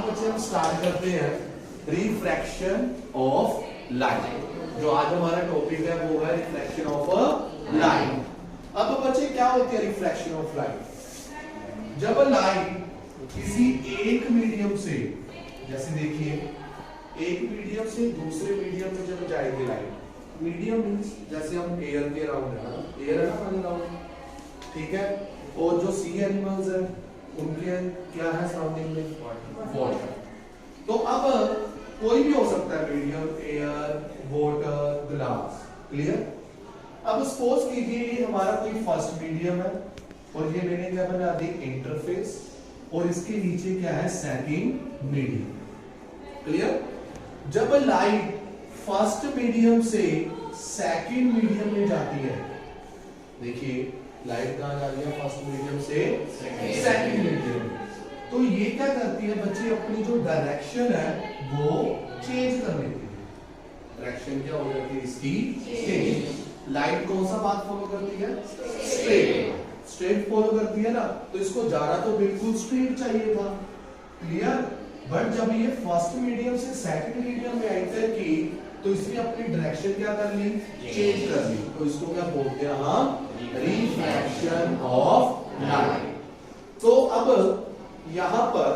आज बच्चे हम स्टार्ट करते हैं रिफ्रैक्शन ऑफ लाइट। जो आज हमारा टॉपिक है वो है रिफ्रैक्शन ऑफ लाइट। अब बच्चे क्या होती है रिफ्रैक्शन ऑफ लाइट? जब लाइट किसी एक मीडियम से, जैसे देखिए एक मीडियम से दूसरे मीडियम में जब जाएगी लाइट, मीडियम मींस जैसे हम एयर के अराउंड है ना, एयर है ना हमारे अराउंड, ठीक है। और जो सी एनिमल्स है उनके क्या है सराउंडिंग में? वाटर। तो अब कोई भी हो सकता है medium, air, water, glass, clear. अब सपोज कीजिए ये हमारा कोई फर्स्ट मीडियम है और ये मैंने क्या बना दी इंटरफेस, और इसके नीचे क्या है सेकंड मीडियम, क्लियर। जब लाइट फर्स्ट मीडियम से सेकंड मीडियम में जाती है, देखिए लाइट कहां जा रही है? फर्स्ट मीडियम से सेकंड मीडियम। तो ये क्या करती है बच्चे, अपनी जो डायरेक्शन है वो चेंज कर लेती है। डायरेक्शन क्या हो जाती है इसकी? चेंज। लाइट कौन सा पाथ फॉलो करती है? स्ट्रेट। स्ट्रेट फॉलो करती है ना, तो इसको जाना तो बिल्कुल स्ट्रेट चाहिए था, क्लियर। बट जब ये फर्स्ट मीडियम से सेकंड मीडियम में एंटर की तो इसने अपनी डायरेक्शन क्या कर ली? चेंज कर ली। तो इसको क्या बोलते हैं हम? Refraction of light. तो अब यहां पर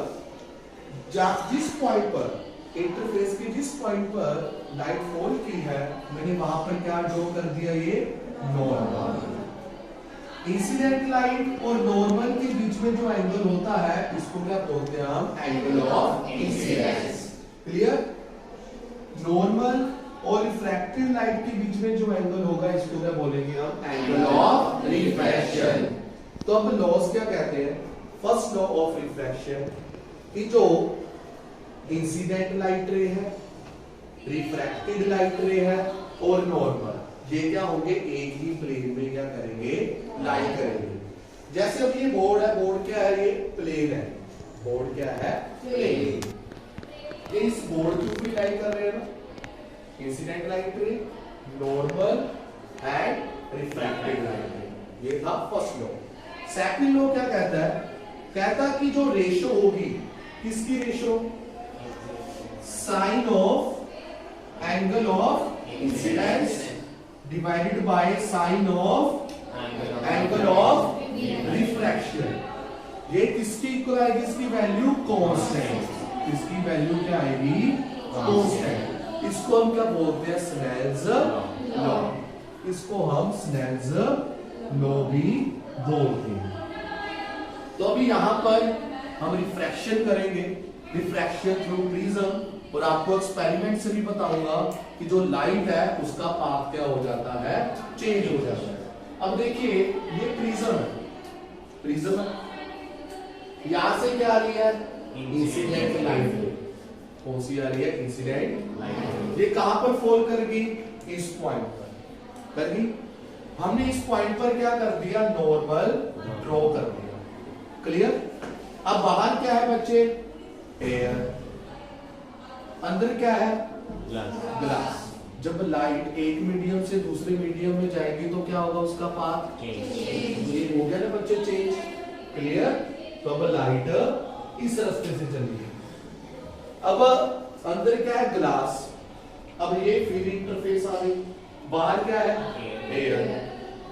जिस पॉइंट पर इंटरफेस के जिस पॉइंट पर लाइट फॉल की है, मैंने वहां पर क्या ड्रॉ कर दिया? ये नॉर्मल। इंसिडेंट लाइट और नॉर्मल के बीच में जो एंगल होता है इसको क्या बोलते हैं हम? Angle of incidence, clear. Normal और रिफ्रैक्टेड लाइट के बीच में जो एंगल होगा इसको क्या बोलेंगे हम? Angle of refraction. तो अब लॉस क्या कहते हैं? फर्स्ट लॉ ऑफ रिफ्रैक्शन कि जो इंसिडेंट लाइट रे है, रिफ्रैक्टेड लाइट रे है और नॉर्मल, ये क्या होंगे? एक ही प्लेन में क्या करेंगे? लाइट करेंगे। जैसे अब ये बोर्ड है, बोर्ड क्या है? ये प्लेन है। बोर्ड क्या है? प्लेन। इस बोर्ड के ऊपर लाइट कर रहे हैं ना, इंसिडेंट लाइट रे, नॉर्मल एंड रिफ्रैक्टेड लाइट रे। ये था फर्स्ट लॉ। सेकंड लॉ क्या कहता है? कहता कि जो रेशो होगी, किसकी ratio? Sine of angle of incidence divided by sine of angle of refraction. ये किसकी इक्वल आएगी? इसकी वैल्यू कांस्टेंट। इसकी वैल्यू क्या आएगी? कांस्टेंट। इसको हम क्या बोलते हैं? Snell's law. इसको हम स्नेल्स लॉ भी बोलते हैं। तो अभी यहां पर हम रिफ्रैक्शन करेंगे, रिफ्रैक्शन थ्रू प्रिज्म, और आपको एक्सपेरिमेंट से भी बताऊंगा कि जो लाइट है उसका पाथ क्या हो जाता है? चेंज हो जाता है। अब देखिए ये प्रिज्म है, प्रिज्म है, यहां से क्या आ रही है? Incident light. कौन सी आ रही है? Incident light. ये कहां पर फॉल करेगी? इस पॉइंट पर करेगी। हमने इस पॉइंट पर क्या कर दिया? नॉर्मल ड्रॉ कर दिया, क्लियर। अब बाहर क्या है बच्चे? एयर। अंदर क्या है? ग्लास। जब लाइट एक मीडियम से दूसरे मीडियम में जाएगी तो क्या होगा? उसका पाथ ये हो गया ना बच्चे, चेंज, क्लियर। तो अब लाइट इस रास्ते से चलेगी। अब अंदर क्या है? ग्लास। अब ये फिर इंटरफेस आ गई। बाहर क्या है? एयर।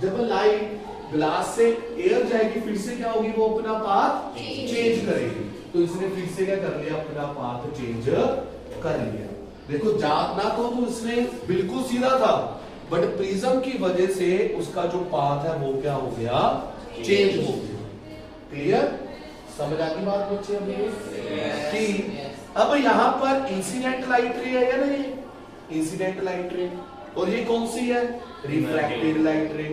जब लाइट ग्लास से एयर जाएगी फिर से क्या होगी? वो अपना पाथ चेंज करेगी। तो इसने फिर से क्या कर लिया? अपना पाथ चेंज कर लिया। देखो जाना तो इसने बिल्कुल सीधा था, बट प्रिज्म की वजह से उसका जो पाथ है वो क्या हो गया? चेंज हो गया, क्लियर। समझ आ गई बात बच्चे? अभी कि अब यहां पर इंसिडेंट लाइट रे है या नहीं? इंसिडेंट लाइट रे, और ये कौन सी है? रिफ्रैक्टेड लाइट रे।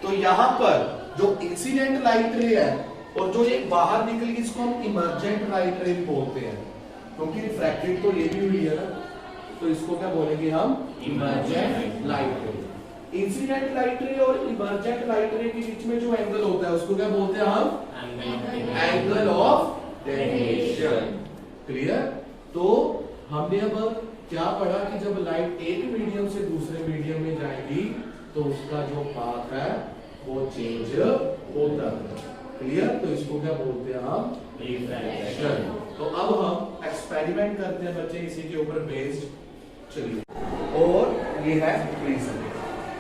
तो यहां पर जो इंसिडेंट लाइट रे है और जो ये बाहर निकल गई इसको हम इमर्जेंट लाइट रे बोलते हैं, क्योंकि रिफ्रैक्टेड तो ये भी हुई है ना, तो इसको क्या बोलेंगे हम? इमर्जेंट लाइट रे। इंसिडेंट लाइट रे और इमर्जेंट लाइट रे के बीच में जो एंगल होता है उसको क्या बोलते हैं हम? Angle of deviation, clear. तो हमने अब क्या पढ़ा कि जब लाइट एक मीडियम से दूसरे मीडियम में जाएगी तो उसका जो पाथ है वो चेंज होता है। क्लियर? तो इसको क्या बोलते हैं हम? रिफ्रैक्शन। तो अब हम एक्सपेरिमेंट करते हैं बच्चे इसी के ऊपर बेस्ड। चलिए, और ये है प्रिज्म।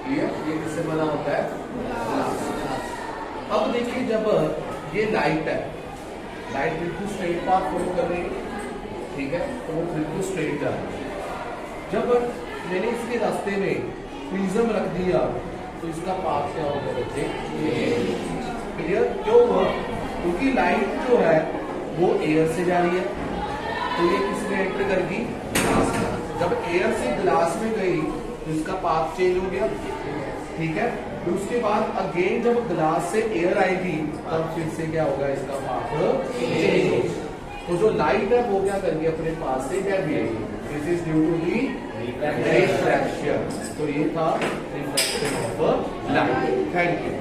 क्लियर? ये किससे बना होता है? ग्लास। अब देखिए, जब ये लाइट है, लाइट बिल्कुल स्ट्रेट पाथ फॉलो कर रही है, ठीक है, तो वो बिल्कुल स्ट्रेट जा रही है। जब मैंने इसके रास्ते में प्रिज्म रख दिया तो इसका पाथ क्या होगा बच्चे? क्लियर? क्यों हुआ? क्योंकि लाइट जो है वो एयर से जा रही है, तो ये किसमें एंटर करेगी? ग्लास में। जब एयर से ग्लास में गई तो इसका पाथ चेंज हो गया, ठीक है। फिर उसके बाद अगेन जब ग्लास से एयर आएगी तब फिर से क्या होगा? इसका पाथ चेंज होगा। तो जो लाइट है वो क्या करेगी? अपने पास से deviate. This is due to the refraction. तो ये था reflection of light. Thank you.